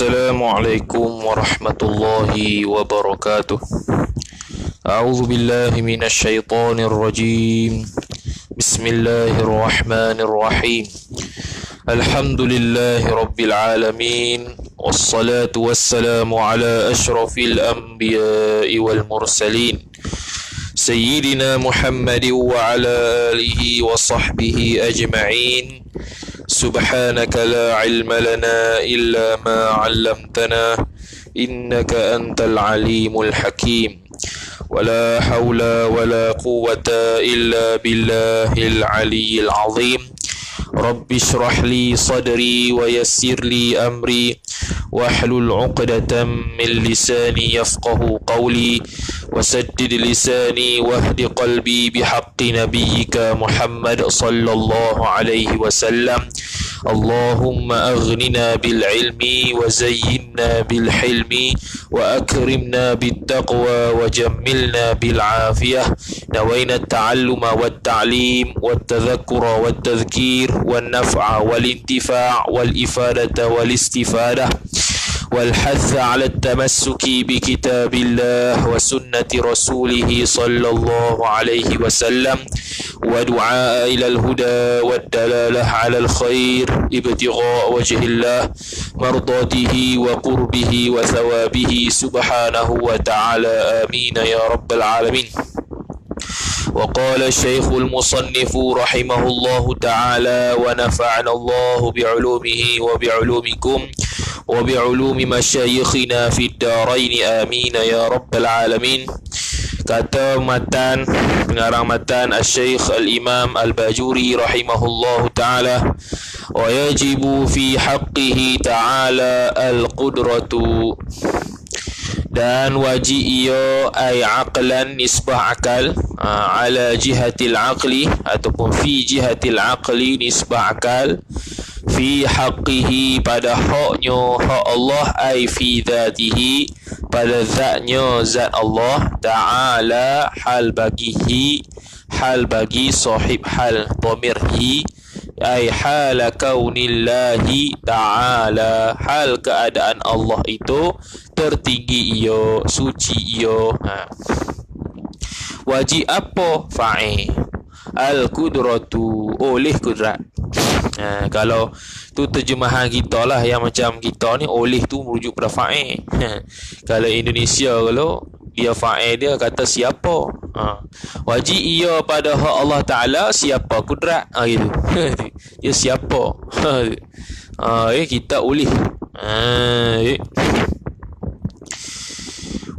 Assalamualaikum warahmatullahi wabarakatuh. A'udzu billahi minasy syaithanir rajim. Bismillahirrahmanirrahim. Alhamdulillahi rabbil alamin. Wassalatu wassalamu ala asyrafil anbiya'i wal mursalin. Sayyidina Muhammad wa ala alihi wa sahbihi ajma'in. Subhanaka la ilma lana illa ma 'allamtana innaka antal alimul hakim. Wala haula wala quwwata illa billahil aliyyil azim. Rabbi shrah li sadri wa yassir li amri wahlul 'uqdatam min lisani yafqahu qawli wasaddid lisani wahdi qalbi bihaqqi nabiyyika Muhammad sallallahu alaihi wasallam. Allahumma aghnina bil ilmi wa zayyinna bil hilmi wa akrimna bit taqwa wa jammilna bil afiyah. Nawaina at-ta'alluma wat ta'lim wat tadhakkura wat tadhkir wan naf'a wal intifa' wal ifadata wal istifadah والحث على التمسك بكتاب الله وسنة رسوله صلى الله عليه وسلم ودعاء إلى الهدى والدلالة على الخير ابتغاء وجه الله مرضاته وقربه وثوابه سبحانه وتعالى آمين يا رب العالمين. وقال الشيخ المصنف رحمه الله تعالى ونفعنا الله بعلومه وبعلومكم وبعلوم مشايخنا في الدارين آمين يا رب العالمين. Kata matan, pengarang matan Al-Syeikh Al-Imam Al-Bajuri rahimahullahu ta'ala, wa yajibu fi haqqihi ta'ala al-qudratu, dan wajib ia ay aqlan nisbah akal, ala jihatil aqli ataupun fi jihatil aqli nisbah akal, fi haqqihi pada haknya hak Allah, ay fi dhatihi pada zatnya zat Allah ta'ala, hal bagihi hal bagi sahib hal dhamirhi, ay hal kaunillahi ta'ala hal keadaan Allah itu tertinggi ia, suci ia. Wajib apa? Fa'il al-qudratu, oleh kudrat. Kalau tu terjemahan kita lah, yang macam kita ni oleh tu merujuk pada fa'il. Kalau Indonesia, kalau dia fa'il dia kata siapa. Wajib ia pada hak Allah Ta'ala siapa kudrat, gitu. Dia siapa. Kita oleh.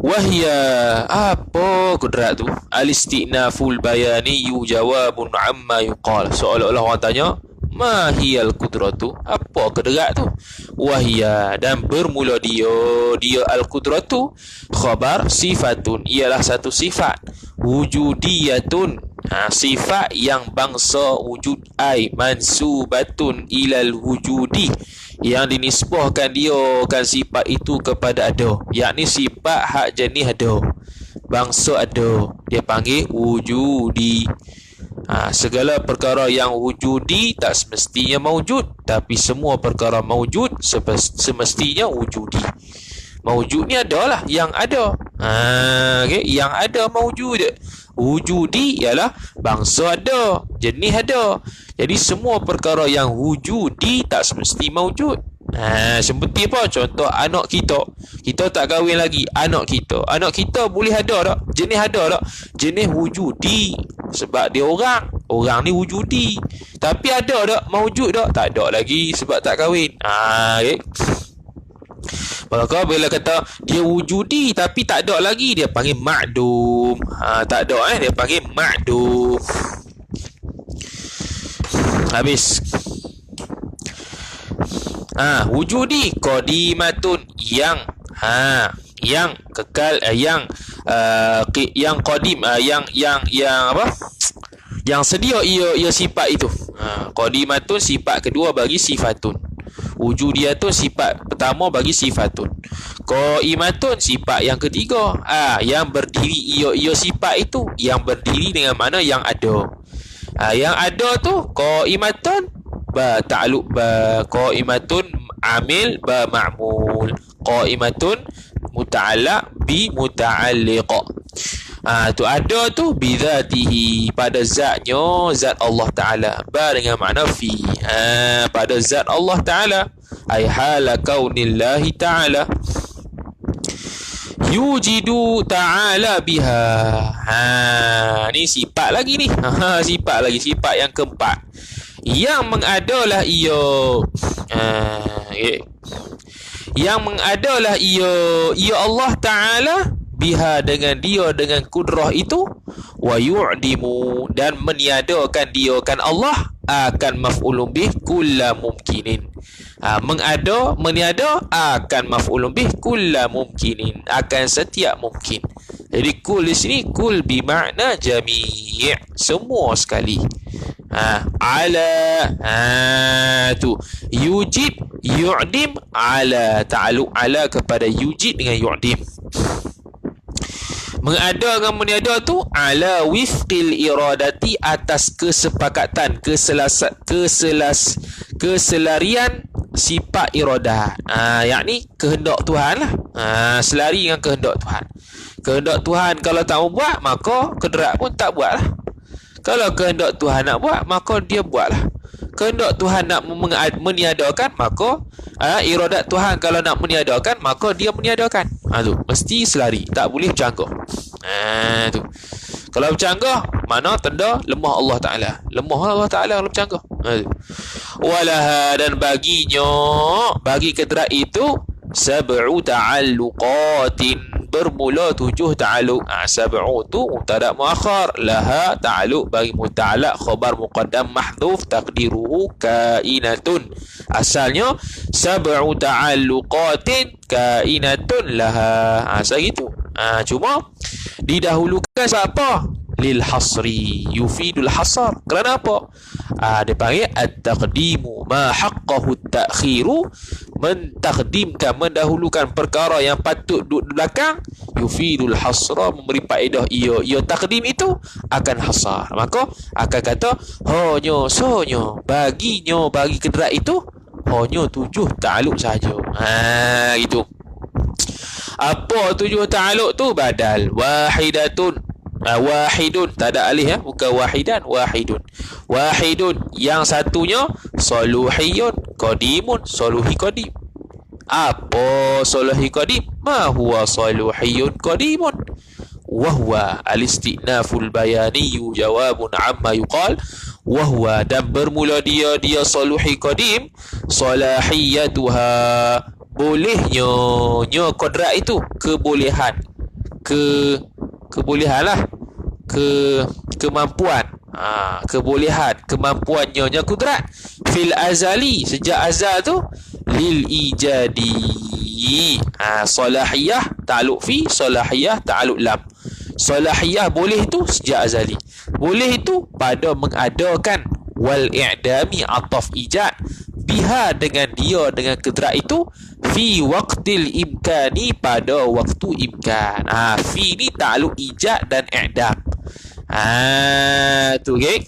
Wahya, apa kudrat tu? Al-istinaful bayani jawabun amma yuqal. Seolah-olah orang tanya, ma hiyal qudratu, apa kudrat tu? Wahya, dan bermula dia al-qudratu khabar sifatun, ialah satu sifat wujudiyatun, sifat yang bangsa wujud, ay mansubatun ilal wujudi, yang dinisbahkan dia kan sifat itu kepada ada, yakni sifat hak jenis ada, bangsa ada, dia panggil wujudi. Segala perkara yang wujudi tak semestinya maujud, tapi semua perkara maujud semestinya wujudi. Maujud ni adalah yang ada. Yang ada maujud. Wujudi ialah bangsa ada, jenis ada. Jadi semua perkara yang wujudi tak semesti maujud. Seperti apa? Contoh anak kita. Kita tak kahwin lagi, anak kita boleh ada tak? Jenis ada tak? Jenis wujudi. Sebab dia orang ni wujudi. Tapi ada tak? Maujud tak? Tak ada lagi sebab tak kahwin. Maka bila kata dia wujudi tapi tak ada lagi, dia panggil ma'dum. Tak ada, dia panggil ma'dum. Habis. Wujudi qadimatun, yang kekal, yang qadim, yang apa? Yang sedia ia sifat itu. Qadimatun sifat kedua bagi sifatun. Wujudiyatun sifat pertama bagi sifatun. Qaimatun sifat yang ketiga. Yang berdiri ia sifat itu, yang berdiri dengan mana yang ada. Yang ada tu qaimatun ba ta'alluq ba qaimatun amil ba ma'mul. maf'ul. Qa'imatun muta'allaq bi muta'alliq. Tu ada tu bidzatihi, pada zatnya, zat Allah Ta'ala. Ba dengan makna fi, pada zat Allah Ta'ala, ay hala kaunillahi ta'ala. Yujidu ta'ala biha. Ni sifat lagi ni. Sifat lagi, sifat yang keempat. Yang mengadalah ia, yang mengadalah ia Allah Ta'ala, biha dengan dia, dengan kudrah itu, wa yu'dimu, dan meniadakan dia kan Allah, akan maf'ulun bih kulla mumkinin. Meniada akan maf'ulun bih kulla mumkinin, akan setiap mungkin. Jadi kul di sini kul bermakna jami', semua sekali. Ala, tu yujid yu'dim, ala ta'alluq ala kepada yujid dengan yu'dim. Mengada dengan meniada tu ala wifqil iradati, atas kesepakatan, keselarian sifat iradah. Yakni kehendak Tuhan lah. Selari dengan kehendak Tuhan. Kehendak Tuhan kalau tak buat, maka kedrak pun tak buat lah. Kalau kehendak Tuhan nak buat, maka dia buat lah. Kehendak Tuhan nak meniadakan, maka iradat Tuhan kalau nak meniadakan, maka dia meniadakan. Tu mesti selari, tak boleh bercanggah. Tu kalau bercanggah, mana tanda lemah Allah Ta'ala. Lemah Allah Ta'ala kalau bercanggah. Walaha, dan baginya, bagi kedrak itu, sab'u ta'alluqatin, bermula 7 ta'alluq. Sab'u tu mubtada muakhar, laha ta'alluq bagi muta'allaq, khabar muqaddam mahdhuf, taqdiruhu kainatun. Asalnya sab'u ta'alluqatin kainatun laha. Segitu. Cuma didahulukan sebab apa? Lil hasri, yufidul hasar. Kerana apa? Dia panggil at-taqdimu ma haqqahu at-ta'khiru, mentaqdimkan, mendahulukan perkara yang patut duduk di belakang. Yufidul hasra, memberi faedah ia takdim itu akan hasar. Maka akan kata sonyo, baginya, bagi kedrak itu hanya 7 ta'alluq saja. Gitu. Apa 7 ta'alluq tu? Badal wahidatun, wahidun, tak ada alih, bukan wahidan, wahidun, yang satunya saluhiyun qadimun, saluhi qadim. Apa saluhi qadim? Ma huwa saluhiyun qadimun, wa huwa al-istinaful bayaniyu jawabun amma yuqal. Wa huwa, dan bermula dia saluhi qadim, salahiyatuha, bolehnya kodrat itu, kebolehan, kebolehan lah, kemampuan, kebolehan, kemampuannya kudrat, fil azali, sejak azal tu, lil ijadi. Salahiyah ta'alluq fi, salahiyah ta'alluq lam. Salahiyah boleh itu sejak azali, boleh itu pada mengadakan, wal i'dami ataf ijad, biha dengan dia, dengan kedrak itu, fi waqtil imkani, pada waktu imkan. Fi ni ta'alluq ijad dan i'dam. Tu okay?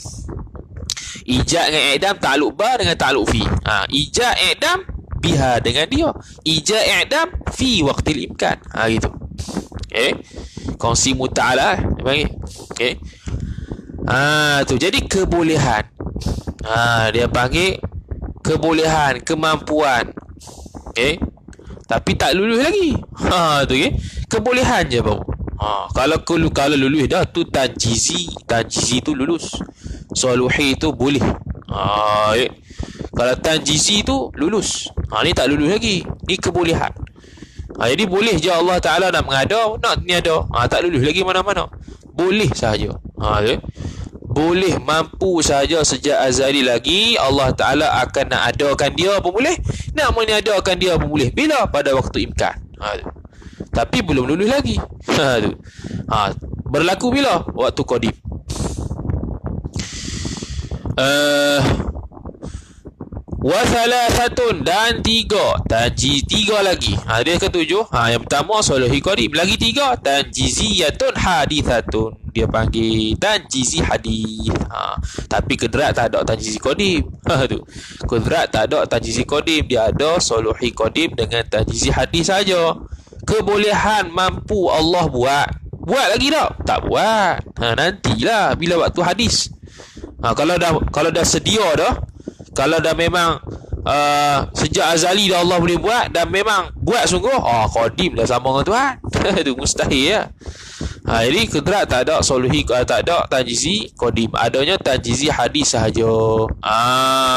Ijad dengan i'dam, ta'alluq ba dengan ta'alluq fi. Ijad i'dam biha dengan dia, ijad i'dam fi waqtil imkan. Gitu. Okay? Kongsi muta'ala panggil. Okay? Tu jadi kebolehan. Dia panggil kebolehan, kemampuan. Okay? Tapi tak lulus lagi. Tu okay? Kebolehan je baru. Kalau lulus dah tu tanjizi tu lulus. Saluhi tu boleh. Okay? Kalau tanjizi tu lulus. Ni tak lulus lagi. Ni kebolehan. Jadi boleh je Allah Ta'ala nak mengada, nak niada. Tak lulus lagi mana-mana. Boleh sahaja. Okay? Boleh, mampu saja sejak azali lagi. Allah Ta'ala akan nak adakan dia pun boleh, nak meniadakan dia pun boleh. Bila? Pada waktu imkan. Tapi belum lulus lagi. Berlaku bila? Waktu qadim. Wa thalathatun, dan tiga. Tiga lagi. Dia ketujuh. Yang pertama soluhi qadim. Lagi tiga. Tanjiziyatun hadithatun. Dia panggil tanjizi hadis. Tapi kedrat tak ada tanjizi qadim. Tu. Kedrat tak ada tanjizi qadim. Dia ada soluhi qadim dengan tanjizi hadis saja. Kebolehan mampu Allah buat. Buat lagi tak? Tak buat. Nantilah bila waktu hadis. Kalau dah sedia dah, kalau dah memang sejak azali dah Allah boleh buat dan memang buat sungguh, qadim dah sama dengan Tuhan. Itu mustahil ya. Jadi kedrat tak ada soluhi, tak ada tanjizi qadim, adanya tanjizi hadis sahaja.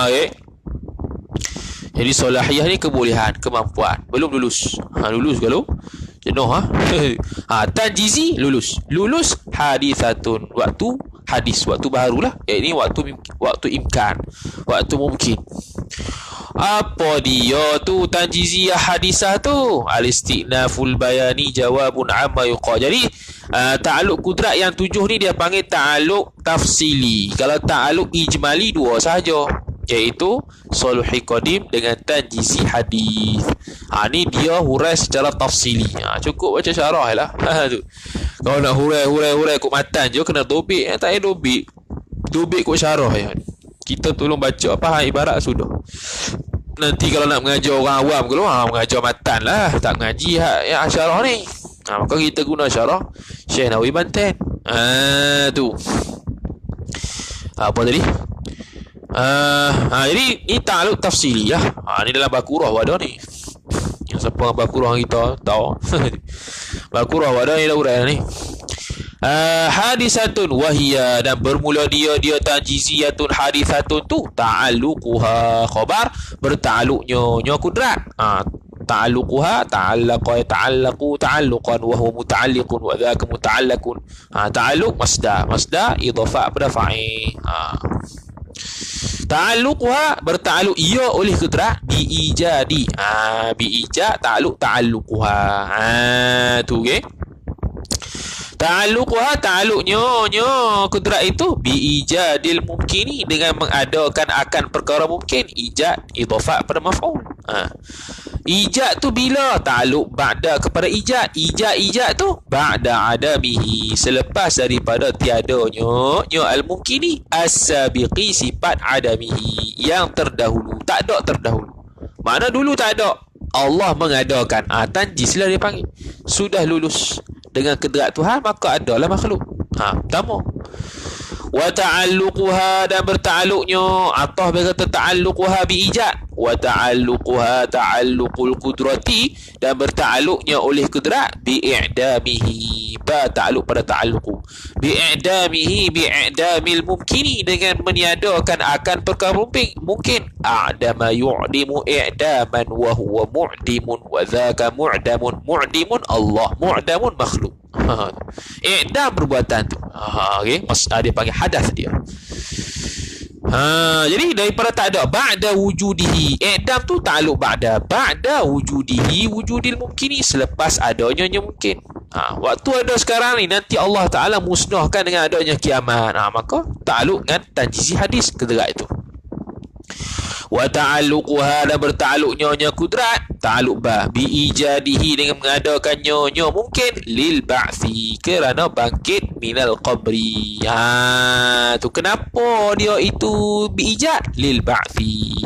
Okay. Jadi solahiyah ni kebolehan, kemampuan. Belum lulus. Lulus kalau jenuh tanjizi lulus hadisatun, waktu hadis, waktu barulah. Ini waktu imkan, waktu mungkin. Apa dia tu tanjiziyah hadisah tu? Al-istinaful bayani jawabun amma yuqa. Jadi ta'aluk kudrat yang 7 ni dia panggil ta'aluk tafsili. Kalau ta'aluk ijmali 2 sahaja, iaitu soluhi qadim dengan tanjizi hadis. Ni dia hurai secara tafsili. Cukup baca syarah lah. Tu. Kalau nak hurai kut matan je kena dobik. Tak payah dobik kut syarah ya. Kita tolong baca apa ibarat sudah. Nanti kalau nak mengajar orang awam ke mengajar matan lah, tak mengaji yang syarah ni. Maka kita guna syarah Syekh Nawawi Banten. Tu. Apa tadi? Jadi ni ta'aluk tafsili lah. Ni dalam Baqarah ada ni. Yang siapa Baqarah kita tahu. Baqarah ada ni dah urai ni. Hadisatun wahiyya, dan bermula dia tanjiziyatun hadisatun tu ta'alluquha khabar, berta'alluqnya kudrat. Ta'alluquha ta'allaqu ta'alluqan wa huwa muta'alliqun wa dhaka muta'allaqun. Ta'alluq masdar idhafah pada fa'il. Ta'alluquha, berta'alluq ia oleh kudrat, biijadi. Biijad ta'alluquha. Tu okey. Ta'alluquha, ta'alluqnya kudrat itu biijadil mumkini, dengan mengadakan akan perkara mungkin. Ijad idhafah pada maf'ul. Ijad tu bila? Ta'alluq ba'da kepada ijad. Ijad tu ba'da adamihi, selepas daripada tiadanya al-mumkini, as-sabiqi, sifat adamihi, yang terdahulu. Tak ada terdahulu. Mana dulu tak ada. Allah mengadakan. Tanjiz lah dia panggil. Sudah lulus dengan kedrat Tuhan, maka adalah makhluk. Pertama. Wa ta'alluquha, dan berta'alluqnya, atah berkata ta'alluquha biijad. Wa ta'alluquha ta'alluqul qudrati, dan berta'alluqnya oleh kudrat, bi'idamihi, ta'alluq pada ta'alluqu, bi'idamihi bi'idamil mumkini, dengan meniadakan akan perkara mungkin. A'dama yu'dimu i'daman wa huwa mu'dimun wa dhaka mu'damun. Mu'dimun Allah, mu'damun makhluk. I'dam perbuatan tu. Okay. Dia panggil hadas dia. Jadi daripada tak ada, ba'da wujudihi. I'dam tu ta'alluq ba'da wujudihi, wujudil mumkini, selepas adanya mungkin. Waktu ada sekarang ni, nanti Allah Ta'ala musnahkan dengan adanya kiamat. Maka ta'alluq dengan tanjizi hadis kedera itu. Wa ta'alluquha, dan berta'alluqnya kudrat, ta'alluq biijadihi, dengan mengadakannya mungkin, lil ba'thi, kerana bangkit minal qabri. Tu kenapa dia itu biijad? Lil ba'thi,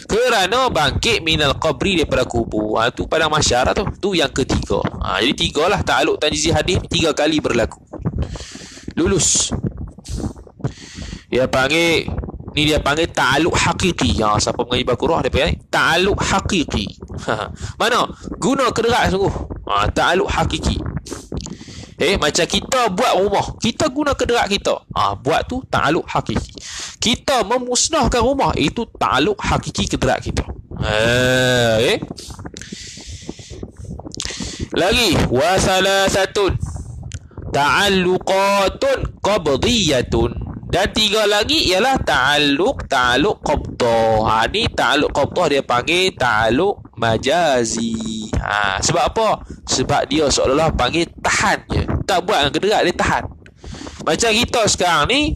kerana bangkit minal qabri, daripada kubur. Tu pada masyarakat tu yang ketiga. Jadi 3 lah ta'alluq tanjizi hadis, 3 kali berlaku. Lulus. Dia panggil ta'alluq hakiki. Siapa mengaji Baqarah dia panggil ta'alluq hakiki. Mana? Guna kederat sungguh. Ta'alluq hakiki. Macam kita buat rumah, kita guna kederat kita. Buat tu ta'alluq hakiki. Kita memusnahkan rumah, itu ta'alluq hakiki kederat kita. Lagi wa salasatun ta'alluqatun qabdiyatun, dan 3 lagi ialah ta'alluq qabdah. Ni ta'alluq qabdah dia panggil ta'alluq majazi. Sebab apa? Sebab dia seolah-olah panggil tahan je. Tak buat dengan kederat, dia tahan. Macam kita sekarang ni,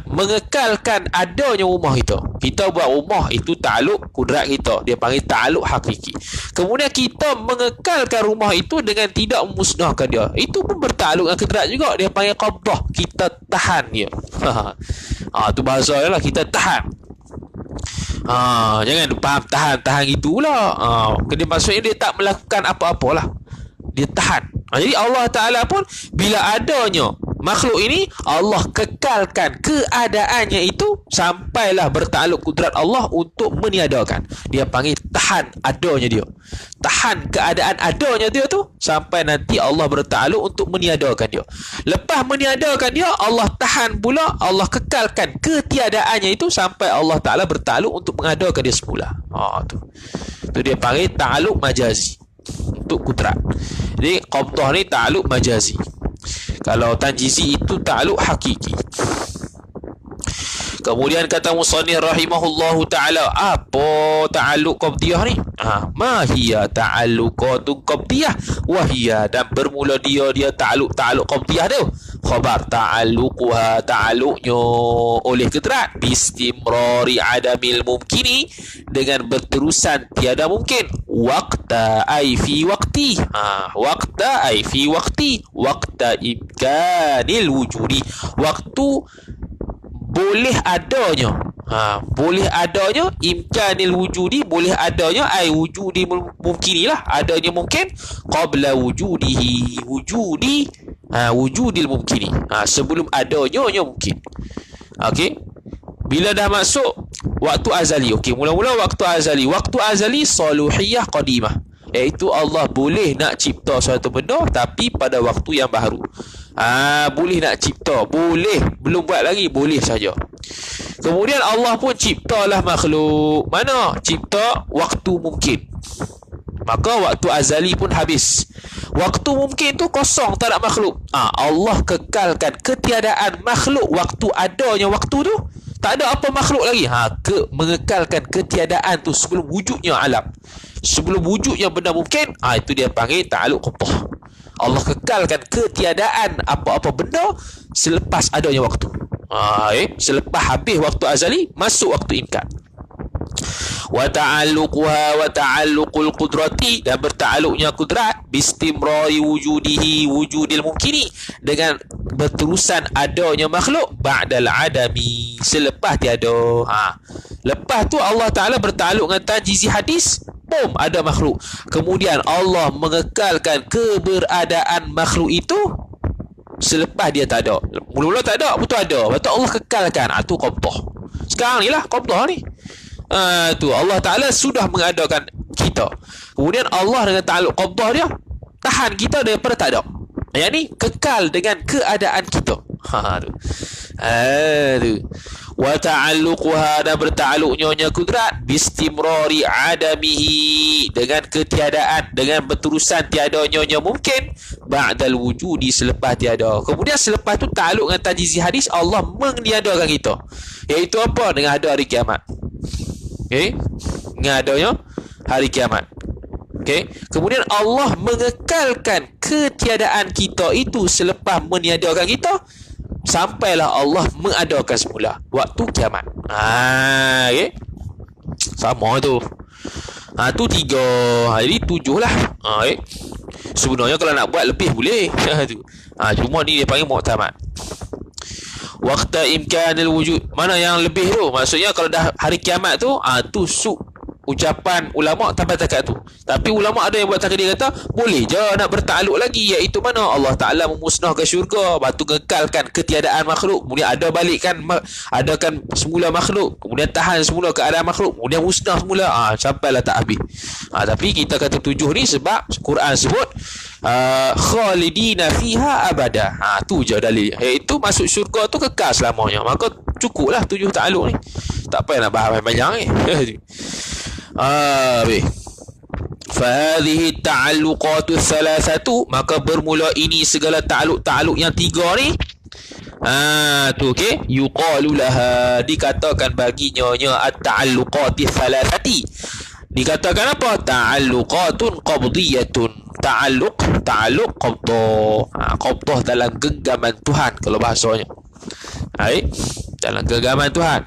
mengekalkan adanya rumah itu. Kita buat rumah itu takluk kudrat kita, dia panggil takluk hakiki. Kemudian kita mengekalkan rumah itu dengan tidak memusnahkan dia, itu pun bertakluk dengan kudrat juga, dia panggil qabdah, kita tahan dia. Tu bahasa dia lah, kita tahan. Jangan faham tahan gitulah. Dia maksudnya dia tak melakukan apa-apalah, dia tahan. Jadi Allah Ta'ala pun bila adanya makhluk ini, Allah kekalkan keadaannya itu sampailah bertakluk kudrat Allah untuk meniadakan. Dia panggil tahan adanya dia, tahan keadaan adanya dia tu sampai nanti Allah bertakluk untuk meniadakan dia. Lepas meniadakan dia, Allah tahan pula, Allah kekalkan ketiadaannya itu sampai Allah Ta'ala bertakluk untuk mengadakan dia semula. Tu dia panggil takluk majazi untuk kudrat. Jadi qabdah ni takluk majazi. Kalau tanjizi itu takluk hakiki. Kemudian kata musannif rahimahullahu taala, apa ta'alluq qabdiyah ni? Ma hiya ta'alluqatun qabdiyah wa hiya, dan bermula dia ta'alluq qabdiyah tu. Khabar ta'alluquha, ta'alluqnya oleh kudrat, bistimrari adamil mumkini, dengan berterusan tiada mungkin. Waqta ay fi waqti. Waqta ay fi waqti. Waqta imkanil wujudi. Waktu boleh adanya. Boleh adanya, imkanil wujudi, boleh adanya, ai wujudi mungkinilah, adanya mungkin, qabla wujudihi, wujudil mungkini, sebelum adanya mungkin. Okey, bila dah masuk waktu azali. Okey, mula-mula waktu azali saluhiyah qadimah, iaitu Allah boleh nak cipta suatu benda tapi pada waktu yang baru. Boleh nak cipta, boleh, belum buat lagi, boleh saja. Kemudian Allah pun ciptalah makhluk. Mana? Cipta waktu mungkin. Maka waktu azali pun habis. Waktu mungkin tu kosong, tak ada makhluk. Allah kekalkan ketiadaan makhluk. Waktu adanya waktu tu tak ada apa makhluk lagi. Mengekalkan ketiadaan tu sebelum wujudnya alam, sebelum wujudnya benda mungkin. Itu dia panggil ta'alluq qabdah. Allah kekalkan ketiadaan apa-apa benda selepas adanya waktu. Selepas habis waktu azali, masuk waktu imkan. Wa ta'alluquha wa ta'alluqul qudrati, dan bertakluknya kudrat, bistimrari wujudihi wujudil mumkini, dengan berterusan adanya makhluk, ba'dal adami, selepas tiada. Lepas tu Allah Ta'ala bertakluk dengan tanjizi hadis, boom, ada makhluk. Kemudian Allah mengekalkan keberadaan makhluk itu selepas dia tak ada. Mula-mula tak ada, betul ada, betul Allah kekalkan. Tu qabdah. Sekarang ni lah qabdah ni. Tu Allah Ta'ala sudah mengadakan kita. Kemudian Allah dengan ta'alluq qabdah dia tahan kita daripada tak ada. Yang ni kekal dengan keadaan kita. Tu. Wa ta'alluquha, dan bertakluknya kudrat, bistimrari adamihi, dengan ketiadaan, dengan berterusan tiadanya mungkin, ba'dal wujudi, selepas tiada. Kemudian selepas tu ta'alluq dengan tanjizi hadis, Allah meniadakan kita, iaitu apa? Dengan ada hari kiamat. Okey, dengan adanya hari kiamat. Okey, kemudian Allah mengekalkan ketiadaan kita itu selepas meniadakan kita, sampailah Allah mengadakan semula waktu kiamat. Okay? Sama tu. Tu 3. Jadi 7 lah. Okay? Sebenarnya kalau nak buat lebih boleh. Cuma ni dia panggil mu'tamad. Waqta imkanil wujud. Mana yang lebih tu? Maksudnya kalau dah hari kiamat tu, tu ucapan ulama sampai takat tu. Tapi ulama ada yang buat takdir, kata boleh je nak bertakluk lagi, iaitu mana Allah Ta'ala memusnahkan syurga, batu kekalkan ketiadaan makhluk, kemudian ada balikkan, adakan semula makhluk, kemudian tahan semula keadaan makhluk, kemudian musnah semula, sampailah tak habis. Tapi kita kata 7 ni sebab Quran sebut khalidina fiha abada. Tu je dalil, iaitu masuk syurga tu kekal selamanya. Maka cukuplah 7 ta'alluq ni, tak payah nak bahas panjang ni. Fahadhihi ta'alluqatu thalathatu, maka bermula ini segala ta'alluq yang 3 ni. Tu okey, yuqalu laha, dikatakan baginya at-ta'alluqati thalathati, dikatakan apa? Ta'alluqatun qabdiyatun. Ta'alluq qabdah. Qabdah dalam genggaman Tuhan kalau bahasanya. dalam genggaman Tuhan.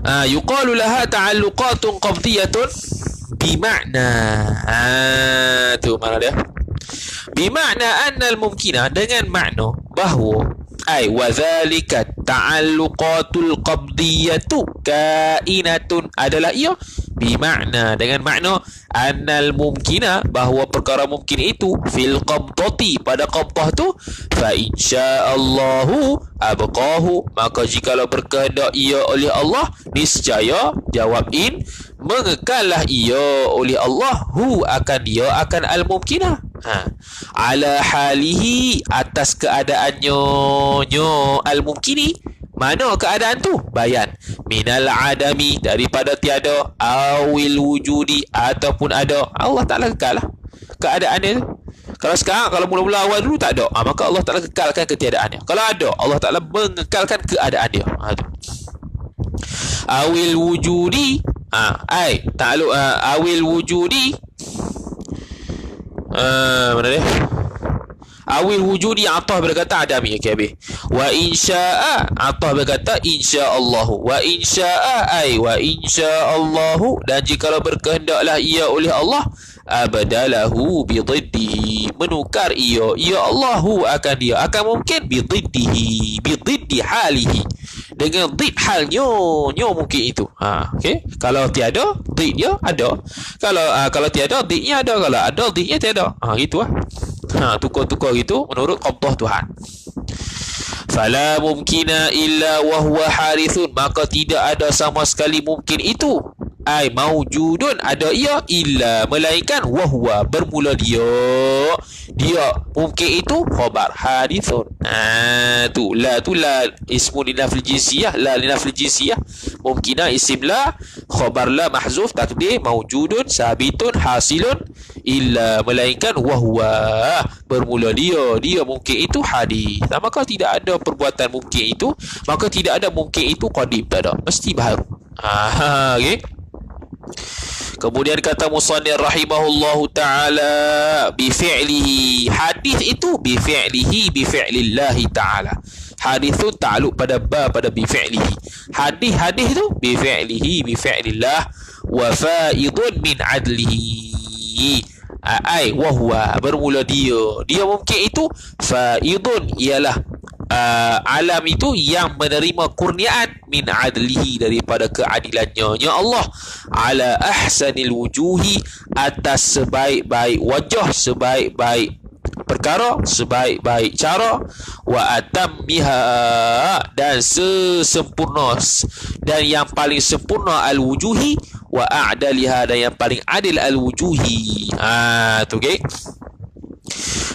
Yuqalu laha ta'alluqatun qabdiyatun bimakna. Tu mana dia? Bimakna annal mumkinah, dengan makna bahawa wa dhalika ta'alluqatul qabdiyatu kainatun, adalah ia bimakna, dengan makna annal mumkinah, bahawa perkara mungkin itu fil qabdati, pada qabdah tu, fa insyaallahu abqahu, maka jikalau berkehendak ia oleh Allah, niscaya jawab in, mengekallah ia oleh Allah, hu akan dia, akan al-mumkinah, ala halihi, atas keadaannya, al-mumkini, mana keadaan tu? Bayan. Minal adami, daripada tiada, awil wujudi, ataupun ada. Allah Ta'ala kekal lah keadaannya tu. Kalau sekarang, kalau mula-mula awal dulu tak ada, maka Allah Ta'ala kekalkan ketiadaannya. Kalau ada, Allah Ta'ala mengekalkan keadaan dia. Awil wujudi, ta'aluk awil wujudi, mana dia? Awil wujudi atah berkata adami, habis. Wa insya'a atah berkata insyaallahu. Wa insya'a wa insyaallahu, dan jikalau berkehendaklah ia oleh Allah, abadalahu bididdihi, menukar ia Allahu akan dia, akan mungkin bididdihi, bididdi halihi, dengan did halnya, mungkin itu. Okey, kalau tiada didnya ada, kalau tiada didnya ada, kalau ada didnya tiada. Gitulah. Tukar-tukar gitu menurut qabdah Tuhan. Fala mumkina illa wa huwa harithun, maka tidak ada sama sekali mungkin itu, maujudun, ada ia, illa, melainkan wahwa, bermula dia mungkin itu khabar harithun. Tu la ismu linafil jinsiyah, la linafil jinsiyah, mumkina isim la, khabar la mahzuf, takdir maujudun sabitun hasilun, illa, melainkan wahwa, bermula dia mungkin itu hadis. Maka tidak ada perbuatan mungkin itu, maka tidak ada mungkin itu qadim, tak ada, mesti baru. Okey. Kemudian kata musannif rahimahullahu taala, bi fi'lihi, hadis itu bi fi'lihi, bi fi'lillahi taala. Hadis tu ta'alluq pada pada bi fi'lihi. Hadis tu bi fi'lihi, bi fi'lillah, wa fa'idun min adlihi. Wa huwa, bermula dia mungkin itu, fa'idun, ialah alam itu yang menerima kurniaan, min adlihi, daripada keadilannya, ya Allah, ala ahsanil wujuhi, atas sebaik-baik wajah, sebaik-baik perkara, sebaik-baik cara, wa atammiha, dan sesempurna, dan yang paling sempurna, al wujuhi, wa a'daliha, dan yang paling adil, al wujuhi. Tu okey.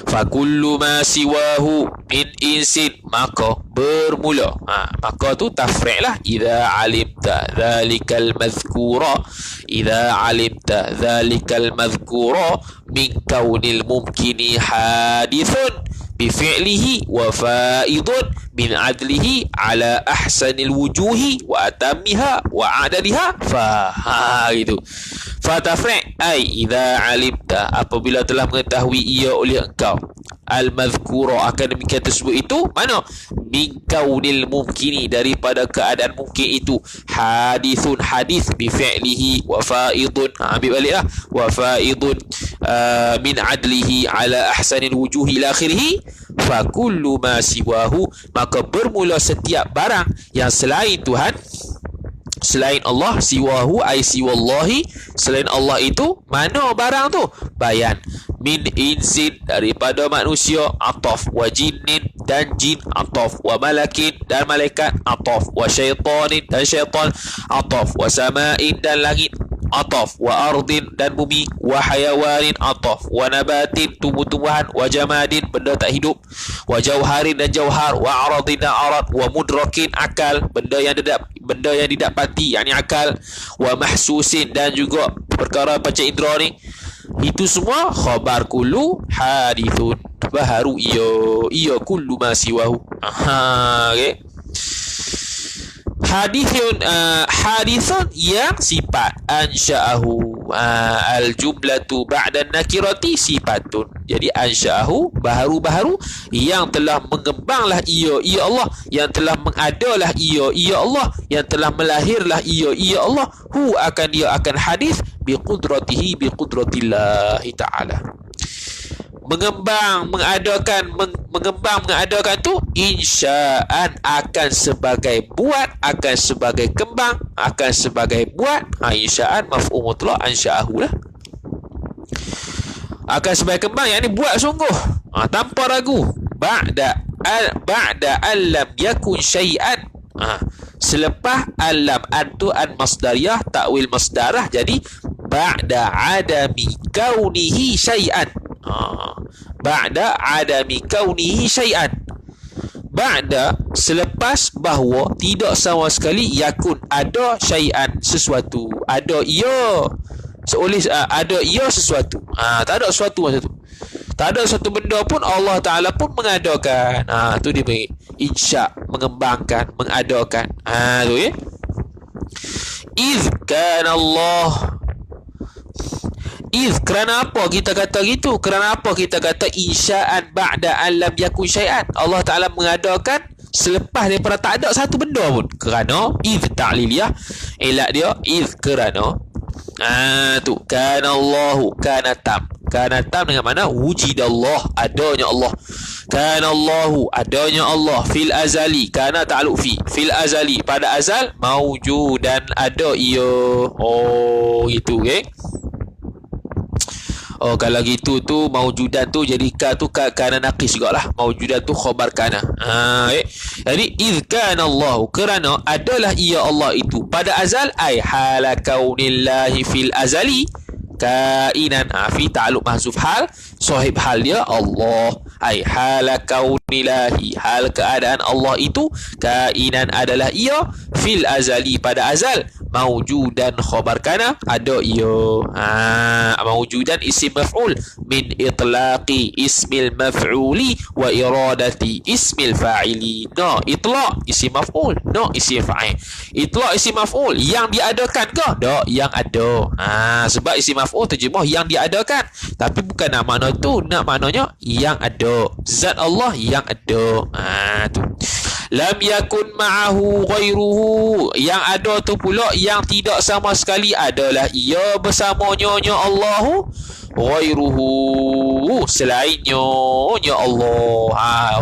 Fakullu ma siwahu min insin, maka bermula, maka tu tafri' lah, idza alimta dzalikal madhkura, idza alimta dzalikal madhkura min kaunil mumkini hadithun bi fi'lihi wa fa'idun min adlihi ala ahsanil wujuhi wa atammiha wa adaliha, gitu. Fatafri' idza alimta, apabila telah mengetahui ia oleh engkau, al-madhkura, akan demikian tersebut itu, mana? Min kaunil mumkini, daripada keadaan mungkin itu, hadithun, hadith, bi fi'lihi, wa fa'idun, ambil baliklah, wa fa'idun min adlihi ala ahsanil wujuhi ila akhirih, fa kullu ma siwahu, maka bermula setiap barang yang selain Tuhan, selain Allah, siwahu ay siwallahi, selain Allah itu, mana barang tu? Bayan. Min insin, daripada manusia, ataf, wa jinnin, dan jin, ataf, wa malakin, dan malaikat, ataf, wa syaitanin, dan syaitan, ataf, wa samain, dan langit, ataf, wa ardin, dan bumi, wa hayawanin, ataf, wa nabatin, tumbuh-tumbuhan, wa jamadin, benda tak hidup, wa jauharin, dan jauhar, wa aradin, dan arad, wa mudrakin, akal, benda yang didapati, yakni akal, wa mahsusin, dan juga perkara panca indera ni, itu semua khabar kullu hadithun, baharu ia kullu ma siwahu. Okey. Hadithun yang sifat ansya'ahu, Al jumlatu ba'da nakirati sifatun. Jadi ansya'ahu baharu-baharu, yang telah mengembanglah ia Allah, yang telah mengadalah ia Allah, yang telah melahirlah ia Allah. Hu akan dia akan hadis biqudratihi biqudratillahi ta'ala. Mengembang mengadakan tu insya'an, akan sebagai buat, akan sebagai kembang, akan sebagai buat. Insya'an maf'ul mutlaq ansya'ahu lah, akan sebagai kembang, yakni buat sungguh, tanpa ragu. Ba'da alam yakun syai'an, selepas alam antu an masdariyah, takwil masdarah, jadi ba'da adami kaunihi syai'an. Ba'da adami kaunihi syai'an, ba'da selepas bahawa tidak sama sekali, yakun ada syai'an sesuatu, ada ia seoleh ada ia sesuatu. Tak ada sesuatu masa tu, tak ada satu benda pun, Allah Ta'ala pun mengadakan. Tu dia panggil insya', mengembangkan, mengadakan. Tu ya. Iz kana Allah, kerana apa kita kata gitu? Kerana apa kita kata insya'an ba'da alam yakun syai'an? Allah Ta'ala mengadakan selepas daripada tak ada satu benda pun. Kerana ta'liliyah, elak dia kerana. Tu kana Allahu, kana tam dengan mana wujidallah, adanya Allah. Kana Allahu, adanya Allah, fil azali, kana ta'alluq fil azali, pada azal, maujudan, ada ia. Gitu okay? Kalau gitu tu maujudan tu jadi ka tu kana naqis jugalah. Maujudan tu khabar kana. Jadi iz kana Allah, kerana adalah ia Allah itu pada azal, ai hala kaunillahi fil azali kainan. Fi ta'alluq mahzuf hal, sahib hal dia Allah. Ai hala kaunillahi, hal keadaan Allah itu, kainan adalah ia, fil azali pada azal, maujudan khabar kana, ada ia. Maujudan isim maf'ul min itlaqi ismil maf'uli wa iradati ismil fa'ili. Itlaq isim maf'ul, isim fa'il. Itlaq isim maf'ul, yang diadakan ke? Tak, yang ada. Sebab isim maf'ul terjemah yang diadakan, tapi bukan nak makna tu, nak maknanya yang ada, zat Allah yang ada. Tu lam yakun ma'ahu ghairuhu, yang ada tu pula yang tidak sama sekali adalah ia bersamanya Allahu, ghairuhu selainnya Allah.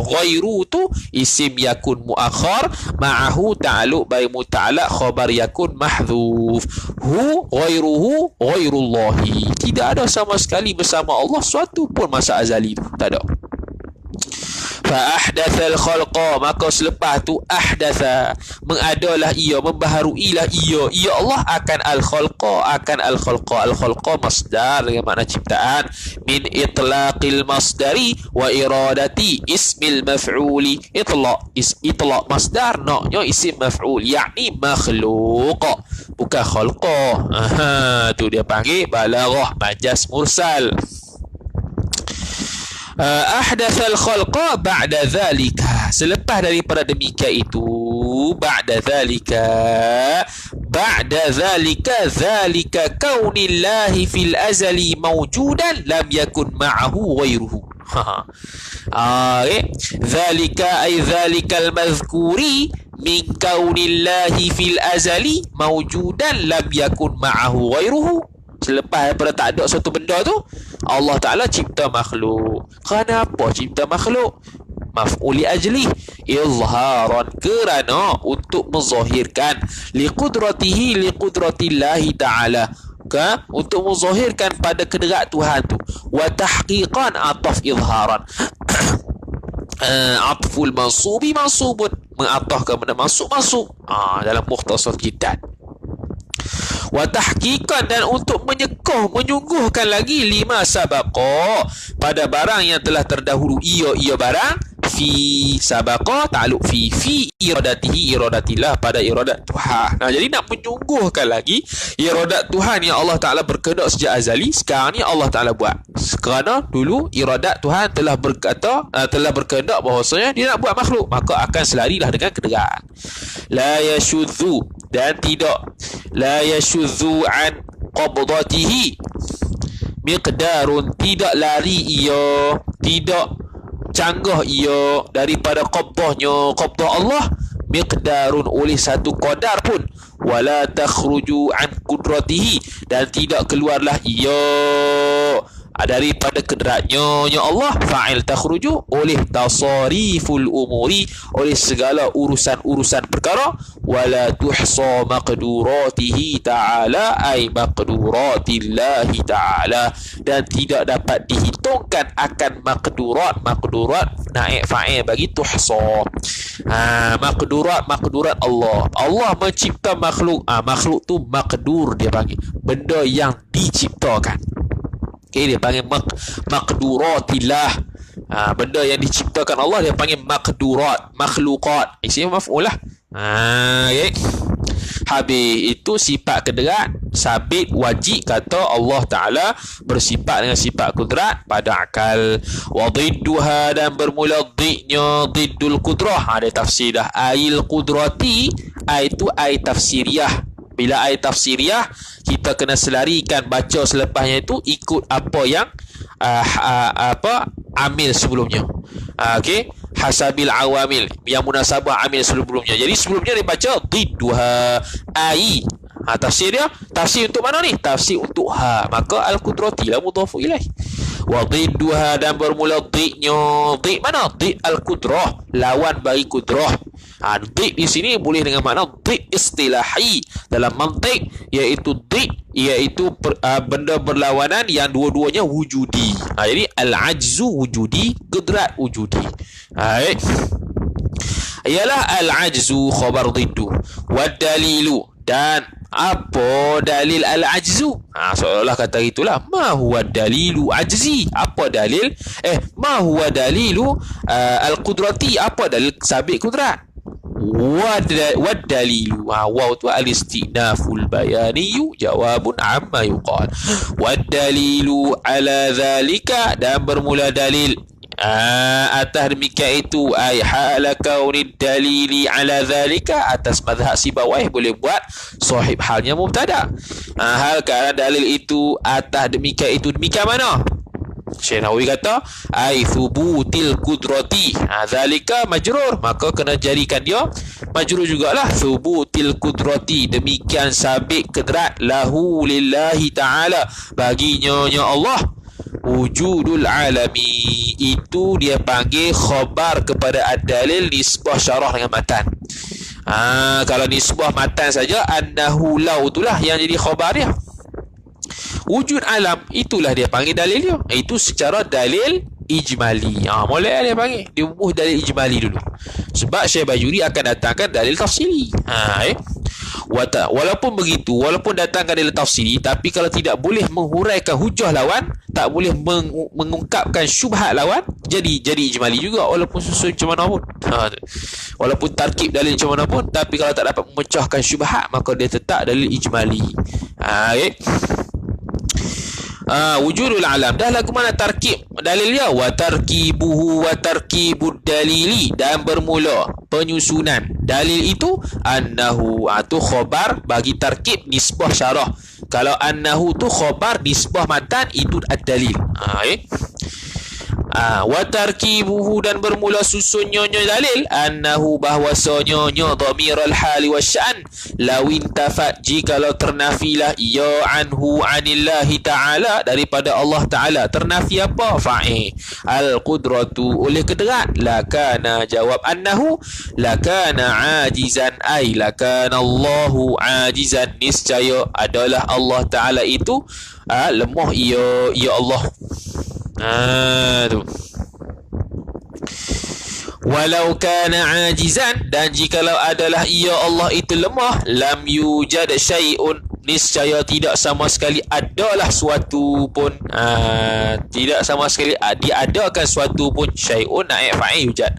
Ghairu tu isim yakun muakhar, ma'ahu ta'alluq bai muta'allaq, khabar yakun mahdzuf. Hu ghairuhu ghairullahi, tidak ada sama sekali bersama Allah suatu pun masa azali tu, tak ada. Fa'ahdathal khalqa, maka selepas tu ahdatha, mengadalah ia, membaharuilah ia Allah akan al-khalqa, al-khalqa masdar dengan makna ciptaan, min itlaqil masdari wa iradati ismil maf'uli. Itlaq masdar, naknya isim maf'ul, yakni makhluq, bukan khalqa. Tu dia panggil balaghah majaz mursal. Ahdathal khalqa ba'da dhalika, selepas daripada demikian itu, ba'da dhalika dhalika kaunillahi fil azali mawjudan lam yakun ma'ahu ghairuhu. Dhalika ay dhalikal madhkuri min kaunillahi fil azali mawjudan lam yakun ma'ahu ghairuhu. Selepas daripada tak ada satu benda tu, Allah Ta'ala cipta makhluk. Kenapa cipta makhluk? Maf'uli ajli izharan, kerana untuk menzahirkan, liqudratihi liqudratillahi ta'ala, untuk menzahirkan pada kedrat Tuhan tu. Wa tahqiqan ataf izharan, atful mansubi mansubun, mengatahkan benda mansub dalam mukhtasar jiddan. Wa tahqiqan, dan untuk menyungguhkan lagi, lima sabaqa, pada barang yang telah terdahulu ia barang, fi sabaqa ta'alluq fi iradatihi iradatillah, pada iradat Tuhan. Jadi nak menyungguhkan lagi iradat Tuhan yang Allah Ta'ala berkehendak sejak azali, sekarang ni Allah Ta'ala buat. Kerana dulu iradat Tuhan telah berkehendak bahawasanya dia nak buat makhluk, maka akan selarilah dengan kederaan. La yashudzu, dan tidak la yashudzu an qabdatihi miqdarun, tidak lari ia, tidak canggah ia daripada qabdahnya, qabdah Allah, miqdarun, oleh satu qadar pun, wala takhruju an qudratihi, dan tidak keluarlah ia daripada kedratnya ya Allah, fa'il takhruju, oleh tasariful umuri, oleh segala urusan-urusan perkara, wala tuhsa maqduratihi ta'ala, ay maqduratillahi ta'ala, dan tidak dapat dihitungkan akan maqdurat naik fa'il bagi tuhsa. Maqdurat Allah mencipta makhluk. Makhluk tu maqdur dia panggil, benda yang diciptakan. Okay, dia panggil maqduratillah. Benda yang diciptakan Allah dia panggil maqdurat, makhluqat. Isim maf'ul lah. Okay. Habis itu sifat kedrat sabit wajib kata Allah Ta'ala bersifat dengan sifat kudrat pada akal. Wa dhidduha, dan bermula dhidnya dhiddul kudrah. Ada tafsir dah. Ail kudrati, itu ai tafsiriyah. Bila ayat tafsiriyah, kita kena selarikan baca selepasnya itu ikut apa yang amil sebelumnya. Okey, hasabil awamil, yang munasabah amil sebelumnya. Jadi sebelumnya dia baca dhidduha ai. Tafsir dia, tafsir untuk mana ni? Tafsir untuk ha. Maka al-qudrati la mudhafu ilaih. Wa dhidduha, dan bermula dhidnya. Dhid mana? Dhid al-qudrah, lawan bagi kudrah. Dhid di sini boleh dengan makna dhid istilahi dalam mantik, iaitu dhid iaitu benda berlawanan yang dua-duanya wujudi. Jadi al-ajzu wujudi, qudrat wujudi. Ialah al-ajzu khabar dhiddu, wad dalilu, dan apa dalil al-ajzu? Seolah-olah kata itulah, ma huwa dalilu ajzi, apa dalil ma huwa dalilu al-qudrati, apa dalil sabit kudrat? Wad dalilu, waw tu al-istinaful bayaniyu jawabun amma yuqal. Wad dalilu ala dhalika, dan bermula dalil atas demikian itu, ay hala kaunid dalili ala dhalika, atas mazhab Sibawayh boleh buat sahib halnya mubtada. Hal keadaan dalil itu atas demikian itu, demikian mana? Syekh Nawawi kata ay thubutil qudrati, dhalika majrur, maka kena jadikan dia majrur jugalah. Thubutil qudrati, demikian sabit kedrat, lahu lillahi ta'ala, baginya Allah, wujudul alami, itu dia panggil khabar kepada ad-dalil nisbah syarah dengan matan. Kalau nisbah matan saja, annahu law itulah yang jadi khabar dia. Wujud alam, itulah dia panggil dalil dia. Itu secara dalil ijmali. Mulai dia panggil, dia bubuh dalil ijmali dulu. Sebab Syekh Bajuri akan datangkan dalil tafsiri. Walaupun begitu, walaupun datangkan dalil tafsiri, tapi kalau tidak boleh menghuraikan hujah lawan, tak boleh mengungkapkan syubhat lawan, jadi ijmali juga, walaupun susun macam mana pun. Walaupun tarkib dalil macam mana pun, tapi kalau tak dapat memecahkan syubhat, maka dia tetap dalil ijmali. Wujudul alam, dah lagu mana tarkib dalil dia? Wa tarkibuhu wa tarkibud dalili, dan bermula penyusunan dalil itu, annahu tu khabar bagi tarkib nisbah syarah. Kalau annahu tu khabar nisbah matan, itu ad-dalil. Wa tarkibuhu, dan bermula susunnya dalil, annahu bahwasanya dhamiral hali wasya'an, lawin tafat, jikalau ternafilah ia anhu anillahi ta'ala, daripada Allah Ta'ala. Ternafi apa? Fa'il al-qudratu, oleh kedrat, lakana, jawab annahu, lakana ajizan, ay lakana Allahu ajizan, niscaya adalah Allah Ta'ala itu lemah ya Allah. Tu. Walau kana ajizan, dan jikalau adalah ia Allah itu lemah, lam yujad syai'un, niscaya tidak sama sekali adalah suatu pun, tidak sama sekali diadakan suatu pun. Syai'un naik fa'il yujad.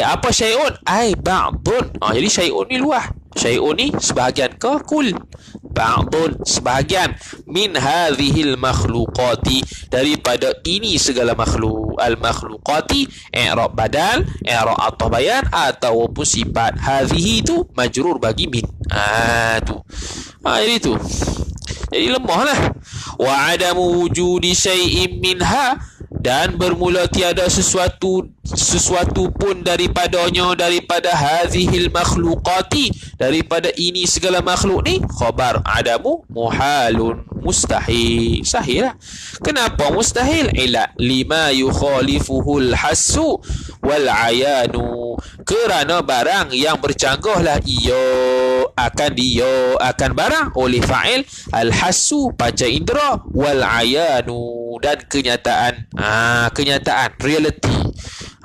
Apa syai'un? Ba'dun. Jadi syai'un ni luah. Syai'un ni sebahagian ke kul. Ba'dun, sebahagian, min hadhil makhluqati, daripada ini segala makhluk. Al-makhluqati i'rab badal, i'rab atau bayan, ataupun sifat. Hadhihi tu majrur bagi min. Tu. Jadi tu. Jadi lemah lah. Wa adamu wujudi syai'in minha, dan bermula tiada sesuatu pun daripadanya, daripada hazihil makhluqati, daripada ini segala makhluk ni, khabar adamu muhalun, mustahil. Sahih lah. Kenapa mustahil? Ila lima yukhalifuhul hassu wal ayanu, kerana barang yang bercanggahlah ia akan barang oleh fa'il al-hassu panca indera, wal ayanu dan kenyataan. Kenyataan, reality.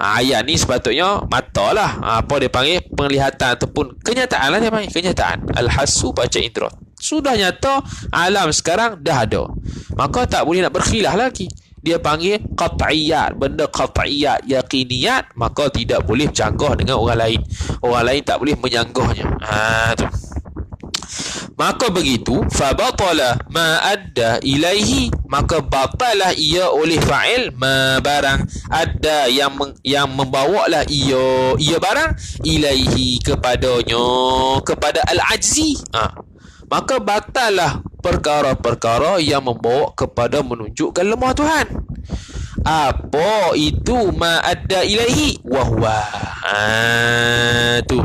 Ayan ni sepatutnya mata lah. Apa dia panggil? Penglihatan ataupun kenyataan lah dia panggil. Kenyataan. Al-hassu panca indera. Sudah nyata, alam sekarang dah ada. Maka tak boleh nak berkhilaf lagi. Dia panggil qat'iyat, benda qat'iyat, yaqiniyat, maka tidak boleh bercanggah dengan orang lain. Orang lain tak boleh menyanggahnya. Tu. Maka begitu, fa batala ma adda ilaihi, maka batalah ia oleh fa'il ma barang, adda yang membawalah ia barang, ilaihi kepadanya, kepada al-ajzi. Maka batallah perkara-perkara yang membawa kepada menunjukkan lemah Tuhan. Apa itu ma adda ilaihi? Wahwa. Tu.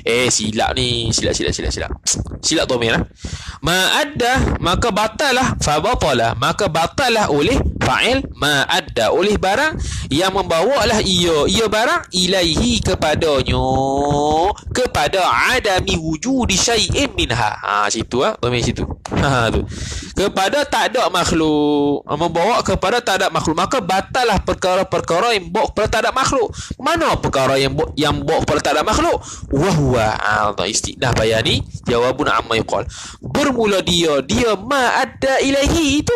Silap ni. Silap Tomir lah. Ma adda, maka batalah, fa batalah, maka batalah oleh fa'il ma adda, oleh barang yang membawalah ia barang, ilaihi kepadanya, kepada adami wujudi syai'in minha. Situ Tomir situ. Tu. Kepada tak ada makhluk, membawa kepada tak ada makhluk, maka batalah perkara-perkara yang bawa kepada tak ada makhluk. Mana perkara yang bawa kepada tak ada makhluk? Wahwa istidah bayani jawabun amma yuqal. Bermula dia ma adda ilaihi itu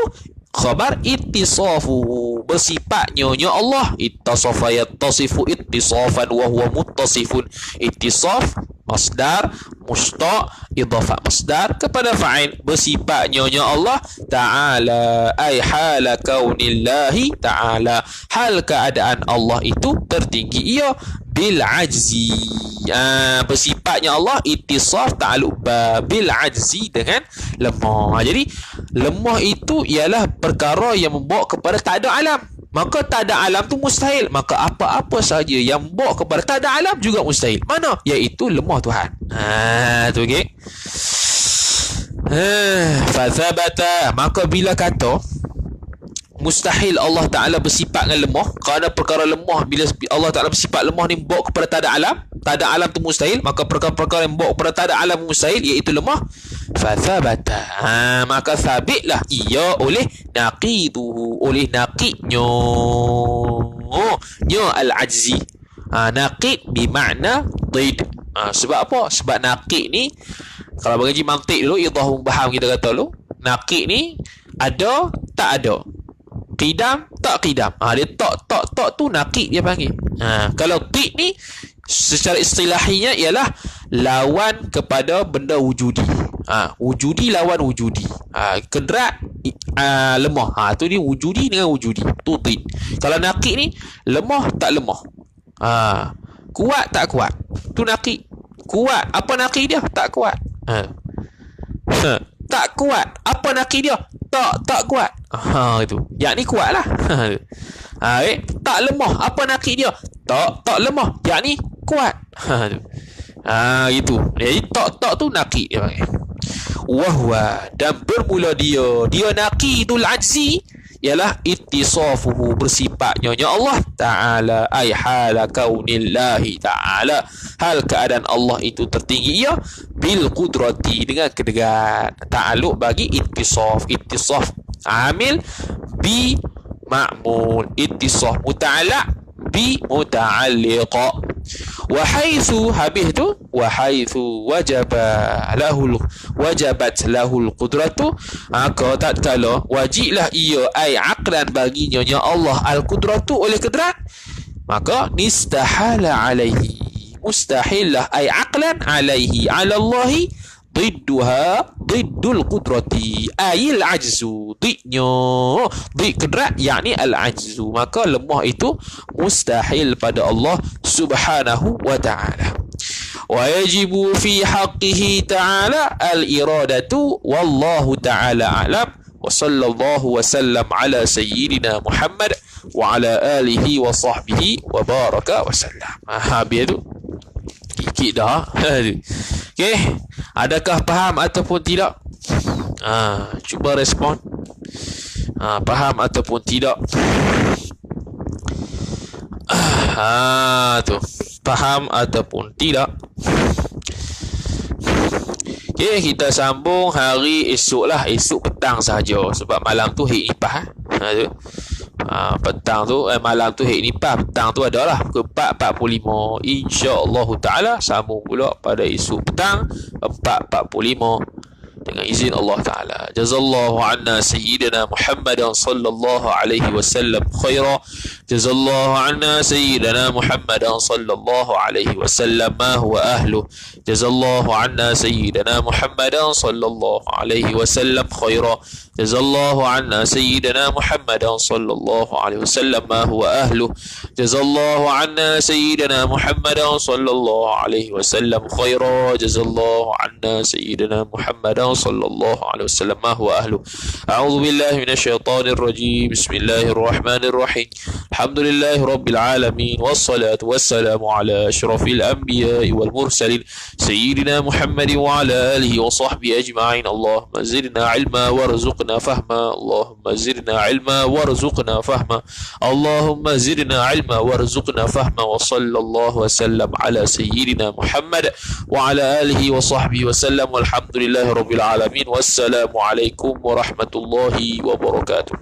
khabar ittisafu, bersifatnya Allah. Ittasafa yattasifu ittisafan wa huwa muttasifun. Ittisaf masdar, mustaq, idhafah masdar kepada fa'il, bersifatnya Allah ta'ala, ay hala kaunillahi ta'ala, hal keadaan Allah itu tertinggi ia, bil ajzi, bersifatnya Allah ittisaf ta'alluq bil ajzi, dengan lemah. Jadi lemah itu ialah perkara yang membawa kepada tak ada alam. Maka tak ada alam tu mustahil. Maka apa-apa saja yang bawa kepada tak ada alam juga mustahil. Mana? Iaitu lemah Tuhan. Tu okey. Fathabata, maka bila kata mustahil Allah Ta'ala bersifat dengan lemah, kerana perkara lemah, bila Allah Ta'ala bersifat lemah ni bawa kepada tak ada alam tu mustahil, maka perkara-perkara yang bawa kepada tak ada alam mustahil, iaitu lemah. Fathabata, maka sabitlah ia oleh naqiduhu, oleh naqidnya, al-ajzi. Naqid bermakna did. Sebab apa? Sebab naqid ni, kalau bagi mantik dulu, idah baham kita kata dulu, naqid ni ada tak ada, qidam tak qidam. Dia tak tu naqid dia panggil. Kalau did ni secara istilahinya ialah lawan kepada benda wujudi. Wujudi lawan wujudi. Kedrat lemah. Tu ni wujudi dengan wujudi. Tu did. Kalau naqid ni lemah tak lemah. Kuat tak kuat. Tu naqid. Kuat. Apa naqid dia? Tak kuat. Tak kuat. Apa naqid dia? Tak kuat. Itu. Yang ni kuat lah. Tak lemah. Apa naqid dia? Tak lemah. Yang ni kuat. Itu. Jadi tak tu naqid dia panggil. Wahwa, dan bermula dia naqidul ajzi, ialah ittisafuhu, bersifatnya Allah Ta'ala, ay hala kaunillahi ta'ala, hal keadaan Allah itu tertinggi ia, bil qudrati, dengan kedegat. Ta'aluk bagi ittisaf amil bi ma'mul, ittisaf muta'alaq bi muta'alliqa. Wahaitsu, habis tu wahaitsu wajabat lahul qudratu, maka tatkala wajiblah ia, ai aqlan baginya Allah al-qudratu, oleh kedrat, maka nistahala alaihi, mustahillah, ai aqlan alaihi, ala Allahi, ضدها ضد القدرة أي العجز, ضدnya ضد kedrat yakni al-ajz, maka lemah itu mustahil pada Allah Subhanahu wa ta'ala. ويجب في حقه تعالى الإرادة والله تعالى أعلم وصلى الله وسلم على سيدنا محمد وعلى آله وصحبه وبارك وسلم. Habis tu sikit dah. Okey, adakah faham ataupun tidak? Cuba respon. Faham ataupun tidak? Tu faham ataupun tidak? Okay, kita sambung hari esok lah. Esok petang sahaja. Sebab malam tu hik nipah. Petang tu malam tu hik nipah. Petang tu adalah pukul 4.45. InsyaAllah ta'ala sambung pula pada esok petang 4.45 dengan izin Allah Ta'ala. Jazallahu anna sayyidina Muhammadan sallallahu alaihi wasallam khaira. Jazallahu anna sayyidina Muhammadan sallallahu alaihi wasallam ma huwa ahlu. Jazallahu anna sayyidina Muhammadan sallallahu alaihi wasallam khaira. Jazallahu anna sayyidina Muhammadan sallallahu alaihi wasallam ma huwa ahlu. Jazallahu anna sayyidina Muhammadan sallallahu alaihi wasallam khaira. Jazallahu anna sayyidina Muhammadan sallallahu alaihi wasallam ma huwa ahlu. A'udzu billahi minasyaitonir rajim. Bismillahirrahmanirrahim. Alhamdulillahi rabbil alamin wassalatu wassalamu ala asyrafil anbiya'i wal mursalin sayyidina Muhammadin wa ala alihi wa sahbihi ajma'in. Allahumma zidna ilma warzuqna fahma. Allahumma zidna ilma warzuqna fahma. Allahumma zidna ilma warzuqna fahma. Wa sallallahu wa sallam ala sayyidina Muhammad wa ala alihi wa sahbihi wa sallam. Walhamdulillahi rabbil alamin. Wassalamu alaikum warahmatullahi wabarakatuh.